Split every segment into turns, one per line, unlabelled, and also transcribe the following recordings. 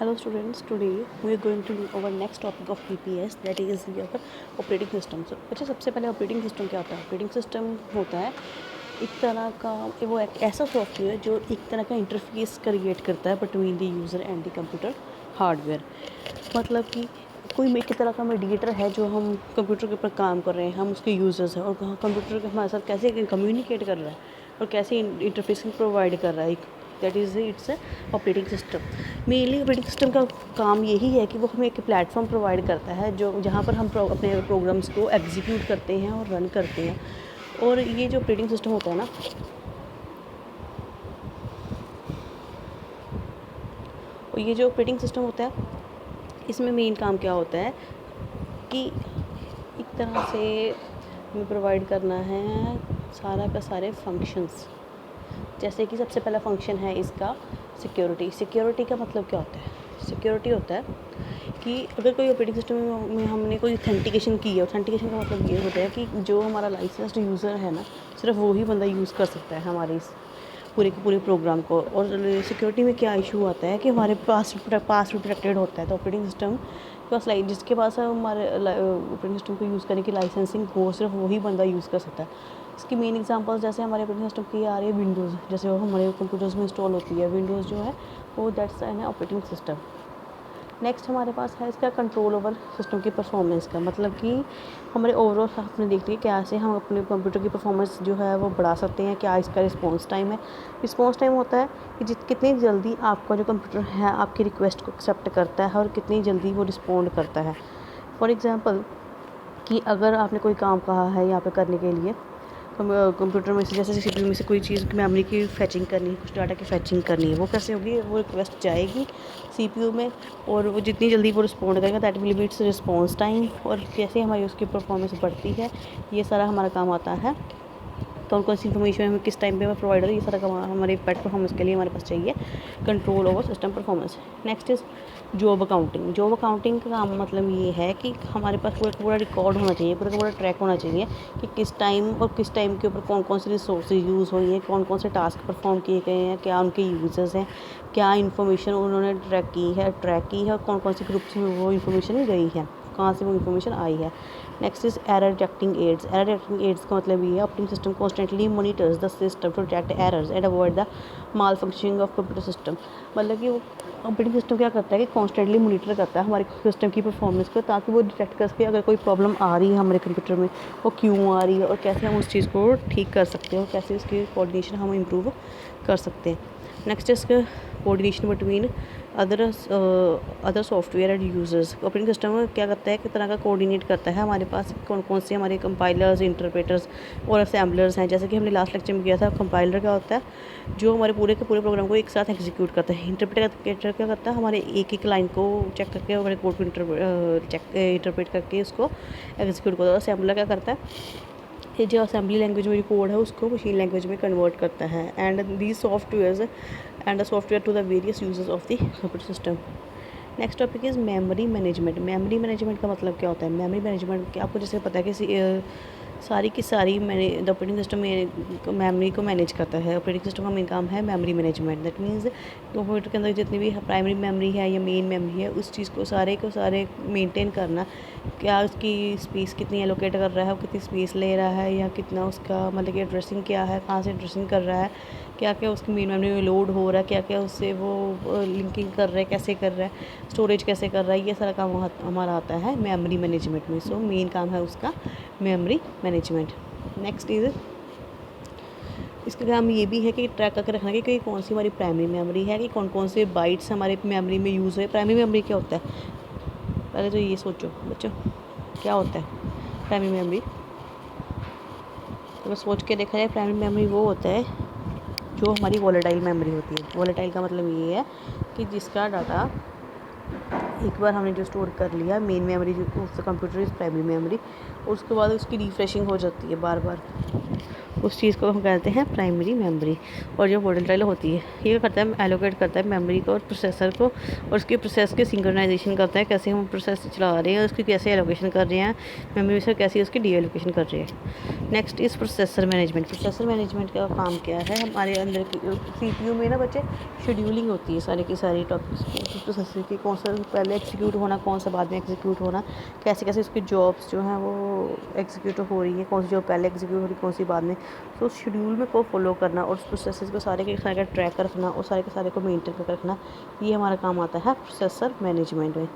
Hello students, today we are going to look our next topic of PPS, that is your operating system. अच्छा, सबसे पहले operating system क्या होता है? Operating system होता है एक तरह का, वो एक ऐसा सॉफ्टवेयर जो एक तरह का इंटरफेस क्रिएट करता है between the user and the computer hardware. मतलब कि कोई एक तरह का मीडिएटर है जो हम कंप्यूटर के ऊपर काम कर रहे हैं, हम उसके यूज़र्स हैं, और कंप्यूटर के हमारे साथ कैसे कम्युनिकेट कर रहा है और कैसे इंटरफेस प्रोवाइड कर रहा है, that is it's operating system. Mainly operating system का काम यही है कि वो हमें एक प्लेटफॉर्म प्रोवाइड करता है जो जहाँ पर हम अपने प्रोग्राम्स को एग्जीक्यूट करते हैं और रन करते हैं। और ये जो ऑपरेटिंग सिस्टम होता है ना, और ये जो ऑपरेटिंग सिस्टम होता है, इसमें मेन काम क्या होता है कि एक तरह से हमें प्रोवाइड करना है सारा का सारे फंक्शंस। जैसे कि सबसे पहला फंक्शन है इसका सिक्योरिटी। सिक्योरिटी का मतलब क्या होता है? सिक्योरिटी होता है कि अगर कोई ऑपरेटिंग सिस्टम में हमने कोई ऑथेंटिकेशन की है, ऑथेंटिकेशन का मतलब ये होता है कि जो हमारा लाइसेंस्ड यूज़र है ना, सिर्फ वो ही बंदा यूज़ कर सकता है हमारे इस पूरे के पूरे प्रोग्राम को। और सिक्योरिटी में क्या इशू आता है कि हमारे पास प्रोटेक्टेड होता है। तो ऑपरेटिंग सिस्टम के पास जिसके पास हमारे ऑपरेटिंग सिस्टम को यूज़ करने की लाइसेंसिंग हो, सिर्फ वही बंदा यूज़ कर सकता है। इसकी मेन एग्जांपल्स जैसे हमारे ऑपरेटिंग सिस्टम की आ रही है विंडोज़, जैसे वो हमारे कंप्यूटर्स में इंस्टॉल होती है। विंडोज़ जो है वो that's an operating system. Next हमारे पास है इसका कंट्रोल ओवर सिस्टम की परफॉर्मेंस का, मतलब कि हमारे ओवरऑल आपने देख लिया कैसे हम अपने कंप्यूटर की परफॉर्मेंस जो है वो बढ़ा सकते हैं। क्या इसका रिस्पॉन्स टाइम है? रिस्पॉन्स टाइम होता है कि कितनी जल्दी आपका जो कंप्यूटर है आपकी रिक्वेस्ट को एक्सेप्ट करता है और कितनी जल्दी वो रिस्पॉन्ड करता है। फॉर एग्ज़ाम्पल कि अगर आपने कोई काम कहा है यहाँ पे करने के लिए कंप्यूटर में से, जैसे सीपीयू में से कोई चीज़ मेमोरी की फैचिंग करनी है, कुछ डाटा की फैचिंग करनी है, वो कैसे होगी? वो रिक्वेस्ट जाएगी सीपीयू में और वो जितनी जल्दी वो रिस्पॉन्ड करेगा that will be it's response time. और कैसे हमारी उसकी परफॉर्मेंस बढ़ती है, ये सारा हमारा काम आता है। कौन सी इन्फॉर्मेशन हमें किस टाइम पे हमें प्रोवाइड हो, ये सारा काम हमारे बेटर परफॉर्मेंस के लिए हमारे पास चाहिए control over system performance. Next is job accounting. Job accounting का काम मतलब ये है कि हमारे पास पूरा रिकॉर्ड होना चाहिए, पूरा ट्रैक होना चाहिए कि किस टाइम और किस टाइम के ऊपर कौन कौन से रिसोर्सेज यूज़ हुई हैं, कौन कौन से टास्क परफॉर्म किए गए हैं, क्या उनके यूजर्स हैं, क्या इन्फॉर्मेशन उन्होंने ट्रैक की है और कौन कौन से ग्रुप्स में वो इन्फॉर्मेशन गई है, कहाँ से वो इन्फॉर्मेशन आई है। Next is error detecting aids. Error detecting aids का मतलब ये है operating system constantly monitors the system to detect errors and avoid the malfunctioning of computer system. मतलब कि वो ऑपरेटिंग सिस्टम क्या करता है कि कॉन्स्टेंटली मॉनिटर करता है हमारे सिस्टम की परफॉर्मेंस को, ताकि वो डिटेक्ट कर सके अगर कोई प्रॉब्लम आ रही है हमारे कंप्यूटर में, वो क्यों आ रही है और कैसे हम उस चीज़ को ठीक कर सकते हैं और कैसे उसकी कोऑर्डिनेशन हम इम्प्रूव कर सकते हैं। नेक्स्ट इसका coordination between other software and users. Operating system क्या करता है, किस तरह का कोऑर्डिनेट करता है हमारे पास कौन कौन से हमारे कंपाइलर्स, इंटरप्रेटर्स और असेंबलर्स हैं। जैसे कि हमने लास्ट लेक्चर में किया था, कंपाइलर क्या होता है जो हमारे पूरे के पूरे प्रोग्राम को एक साथ एग्जीक्यूट करता है। इंटरप्रेटर क्या करता है, हमारे एक एक लाइन को चेक करके हमारे कोड को इंटरप्रेट करके उसको एग्जीक्यूट करता है। असेंबलर क्या करता है कि जो असेंबली लैंग्वेज में कोड है उसको मशीन लैंग्वेज में कन्वर्ट करता है। And the software and the software to the various users of the computer system. Next topic is memory management. Memory management का मतलब क्या होता है? मेमोरी मैनेजमेंट आपको जैसे पता है कि सारी की सारी द ऑपरेटिंग सिस्टम मेमोरी को मैनेज करता है। ऑपरेटिंग सिस्टम का मेन काम है memory management. That means computer के अंदर जितनी भी प्राइमरी मेमोरी है या मेन मेमोरी है, उस चीज़ को सारे मेंटेन करना। क्या उसकी स्पेस कितनी एलोकेट कर रहा है, वो कितनी स्पेस ले रहा है, या कितना उसका मतलब कि एड्रेसिंग क्या है, कहाँ से एड्रेसिंग कर रहा है, क्या क्या उसकी मेन मेमोरी में लोड हो रहा है, क्या क्या उससे वो लिंकिंग कर रहा है, कैसे कर रहा है, स्टोरेज कैसे कर रहा है, ये सारा काम हमारा आता है मेमोरी मैनेजमेंट में। सो मेन काम है उसका मेमोरी मैनेजमेंट। नेक्स्ट इज इसका काम ये भी है कि ट्रैक करके रखना कि कौन सी हमारी प्राइमरी मेमोरी है, कि कौन कौन से बाइट्स हमारे मेमोरी में यूज़ है। प्राइमरी मेमोरी क्या होता है, पहले तो ये सोचो बच्चों, क्या होता है प्राइमरी मेमोरी? तो बस सोच के देखा जाए, प्राइमरी मेमोरी वो होता है जो हमारी वॉलेटाइल मेमोरी होती है। वॉलेटाइल का मतलब ये है कि जिसका डाटा एक बार हमने जो स्टोर कर लिया मेन मेमोरी जो उस कंप्यूटर इज़ प्राइमरी मेमोरी, और उसके बाद उसकी रिफ्रेशिंग हो जाती है बार बार। उस चीज़ को हम कहते हैं प्राइमरी मेमोरी। और जो वोलेटाइल होती है ये करता है एलोकेट करता है मेमोरी को और प्रोसेसर को, और उसके प्रोसेस की सिंक्रोनाइजेशन करता है, कैसे हम प्रोसेस चला रहे हैं, उसकी कैसे एलोकेशन कर रहे हैं मेमोरी से, कैसे उसकी डी एलोकेशन कर रहे हैं। Next is processor management. Processor management का काम क्या है, हमारे अंदर की CPU में ना बच्चे शेड्यूलिंग होती है सारी की सारी टॉपिक्स की प्रोसेसर की, कौन सा पहले एग्जीक्यूट होना, कौन सा बाद में एग्जीक्यूट होना, कैसे कैसे उसकी जॉब्स जो हैं वो एग्जीक्यूट हो रही है, कौन सी जॉब पहले एग्जीक्यूट हो रही है, कौन सी बाद में। तो उस शेड्यूल में को फॉलो करना और उस प्रोसेस को सारे के सारे का ट्रैक रखना और सारे के सारे को मेंटेन करके रखना, ये हमारा काम आता है प्रोसेसर मैनेजमेंट में।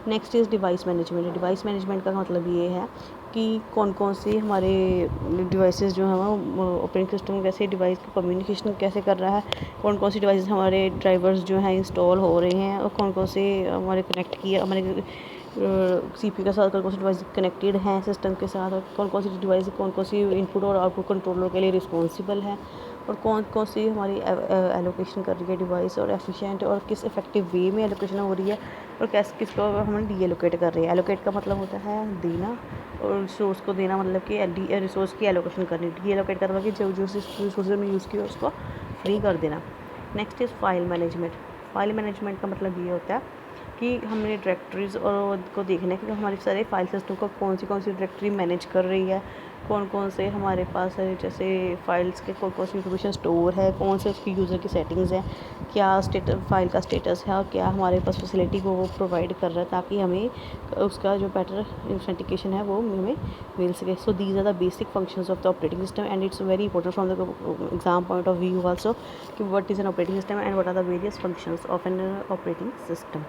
Next is device management. Device management का मतलब ये है कि कौन कौन से हमारे डिवाइसेस जो हैं वो ऑपरेटिंग सिस्टम कैसे डिवाइस का कम्युनिकेशन कैसे कर रहा है, कौन कौन सी डिवाइस हमारे ड्राइवर्स जो हैं इंस्टॉल हो रहे हैं, और कौन कौन से हमारे कनेक्ट किए हमारे CPU के साथ, कौन कौन सी डिवाइस कनेक्टेड हैं सिस्टम के साथ, और कौन कौन सी डिवाइस कौन कौन सी इनपुट और आउटपुट कंट्रोलर के लिए रिस्पॉन्सिबल है, और कौन कौन सी हमारी एलोकेशन कर रही है डिवाइस, और एफिशिएंट और किस इफेक्टिव वे में एलोकेशन हो रही है, और किसको हम डी एलोकेट कर रहे हैं। एलोकेट का मतलब होता है देना, और रिसोर्स को देना मतलब कि रिसोर्स की एलोकेशन करनी। डी एलोकेट करना कि जो रिसोर्स में यूज़ किया उसको फ्री कर देना। Next is file management. File management का मतलब ये होता है कि हमने डायरेक्टरीज़ और को देखना है कि हमारे सारे फाइल सिस्टम को कौन सी डायरेक्टरी मैनेज कर रही है, कौन कौन से हमारे पास है जैसे फाइल्स के कौन कौन सी इंफॉर्मेशन स्टोर है, कौन से उसकी यूज़र की सेटिंग्स हैं, क्या फाइल का स्टेटस है, और क्या हमारे पास फैसिलिटी को वो प्रोवाइड कर रहा है ताकि हमें उसका जो बेटर ऑथेंटिकेशन है वो हमें मिल सके। So these are the basic functions of the operating system and it's very important from the exam point of view also कि what is an operating system and what are the various functions of an operating system.